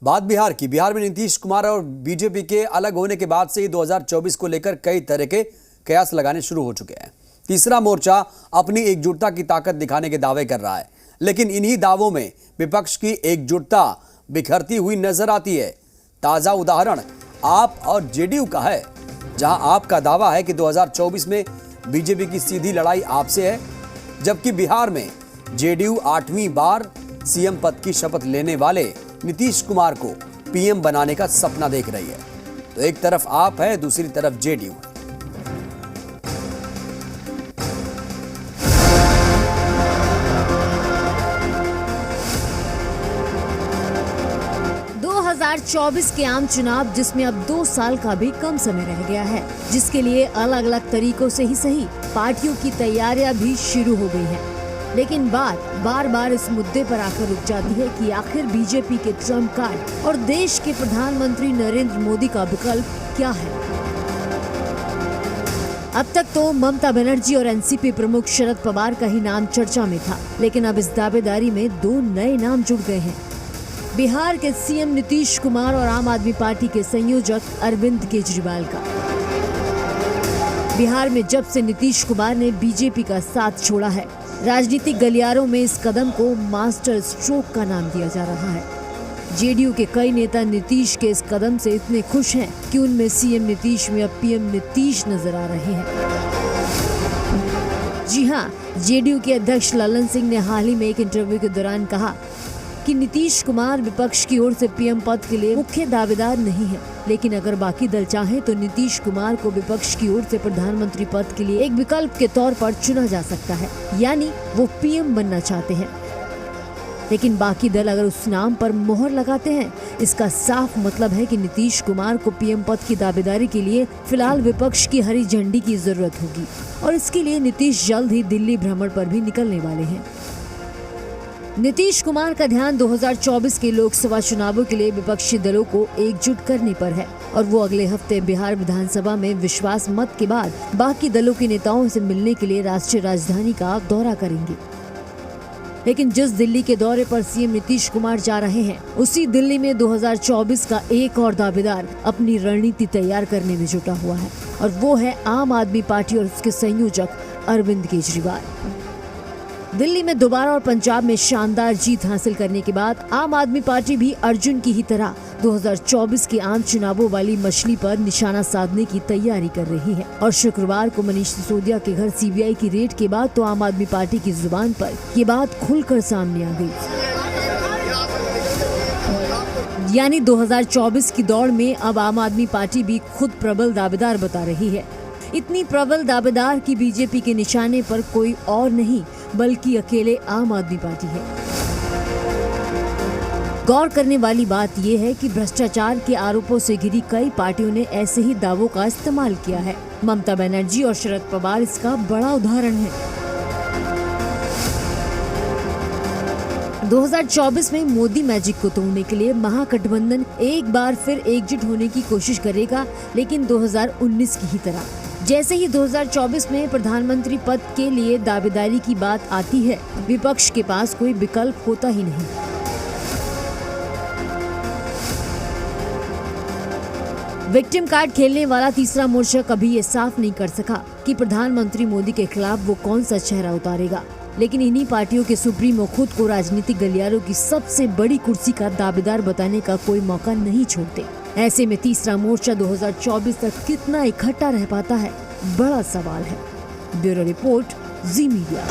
बात बिहार की। बिहार में नीतीश कुमार और बीजेपी के अलग होने के बाद से ही 2024 को लेकर कई तरह के कयास लगाने शुरू हो चुके हैं। तीसरा मोर्चा अपनी एकजुटता की ताकत दिखाने के दावे कर रहा है, लेकिन इन्हीं दावों में विपक्ष की एकजुटता बिखरती हुई नजर आती है। ताजा उदाहरण आप और जेडीयू का है, जहां आप का दावा है कि 2024 में बीजेपी की सीधी लड़ाई आपसे है, जबकि बिहार में जेडीयू 8वीं बार सीएम पद की शपथ लेने वाले नीतीश कुमार को पीएम बनाने का सपना देख रही है। तो एक तरफ आप है, दूसरी तरफ जेडीयू है। के आम चुनाव, जिसमें अब 2 साल का भी कम समय रह गया है, जिसके लिए अलग अलग तरीकों से ही सही पार्टियों की तैयारियां भी शुरू हो गई हैं। लेकिन बात बार बार इस मुद्दे पर आकर रुक जाती है कि आखिर बीजेपी के ट्रम्प कार्ड और देश के प्रधानमंत्री नरेंद्र मोदी का विकल्प क्या है। अब तक तो ममता बनर्जी और एनसीपी प्रमुख शरद पवार का ही नाम चर्चा में था, लेकिन अब इस दावेदारी में 2 नए नाम जुड़ गए हैं। बिहार के सीएम नीतीश कुमार और आम आदमी पार्टी के संयोजक अरविंद केजरीवाल का। बिहार में जब से नीतीश कुमार ने बीजेपी का साथ छोड़ा है, राजनीतिक गलियारों में इस कदम को मास्टर स्ट्रोक का नाम दिया जा रहा है। जेडीयू के कई नेता नीतीश के इस कदम से इतने खुश हैं कि उनमें सीएम नीतीश में अब पीएम नीतीश नजर आ रहे हैं। जी हां, जेडीयू के अध्यक्ष ललन सिंह ने हाल ही में एक इंटरव्यू के दौरान कहा कि नीतीश कुमार विपक्ष की ओर से पीएम पद के लिए मुख्य दावेदार नहीं है, लेकिन अगर बाकी दल चाहें तो नीतीश कुमार को विपक्ष की ओर से प्रधानमंत्री पद के लिए एक विकल्प के तौर पर चुना जा सकता है, यानी वो पीएम बनना चाहते हैं। लेकिन बाकी दल अगर उस नाम पर मोहर लगाते हैं, इसका साफ मतलब है कि नीतीश कुमार को पीएम पद की दावेदारी के लिए फिलहाल विपक्ष की हरी झंडी की जरूरत होगी, और इसके लिए नीतीश जल्द ही दिल्ली भ्रमण पर भी निकलने वाले हैं। नीतीश कुमार का ध्यान 2024 के लोकसभा चुनावों के लिए विपक्षी दलों को एकजुट करने पर है, और वो अगले हफ्ते बिहार विधानसभा में विश्वास मत के बाद बाकी दलों के नेताओं से मिलने के लिए राष्ट्रीय राजधानी का दौरा करेंगे। लेकिन जिस दिल्ली के दौरे पर सीएम नीतीश कुमार जा रहे हैं, उसी दिल्ली में 2024 का एक और दावेदार अपनी रणनीति तैयार करने में जुटा हुआ है, और वो है आम आदमी पार्टी और उसके संयोजक अरविंद केजरीवाल। दिल्ली में दोबारा और पंजाब में शानदार जीत हासिल करने के बाद आम आदमी पार्टी भी अर्जुन की ही तरह 2024 के आम चुनावों वाली मछली पर निशाना साधने की तैयारी कर रही है। और शुक्रवार को मनीष सिसोदिया के घर सीबीआई की रेड के बाद तो आम आदमी पार्टी की जुबान पर ये बात खुलकर सामने आ गई, यानी 2024 की दौड़ में अब आम आदमी पार्टी भी खुद प्रबल दावेदार बता रही है। इतनी प्रबल दावेदार की बीजेपी के निशाने पर कोई और नहीं बल्कि अकेले आम आदमी पार्टी है। गौर करने वाली बात यह है कि भ्रष्टाचार के आरोपों से घिरी कई पार्टियों ने ऐसे ही दावों का इस्तेमाल किया है। ममता बनर्जी और शरद पवार इसका बड़ा उदाहरण है। 2024 में मोदी मैजिक को तोड़ने के लिए महागठबंधन एक बार फिर एकजुट होने की कोशिश करेगा, लेकिन 2019 की ही तरह। जैसे ही 2024 में प्रधानमंत्री पद के लिए दावेदारी की बात आती है, विपक्ष के पास कोई विकल्प होता ही नहीं। विक्टिम कार्ड खेलने वाला तीसरा मोर्चा कभी ये साफ नहीं कर सका कि प्रधानमंत्री मोदी के खिलाफ वो कौन सा चेहरा उतारेगा, लेकिन इन्हीं पार्टियों के सुप्रीमो खुद को राजनीतिक गलियारों की सबसे बड़ी कुर्सी का दावेदार बताने का कोई मौका नहीं छोड़ते। ऐसे में तीसरा मोर्चा 2024 तक कितना इकट्ठा रह पाता है, बड़ा सवाल है। ब्यूरो रिपोर्ट, जी मीडिया।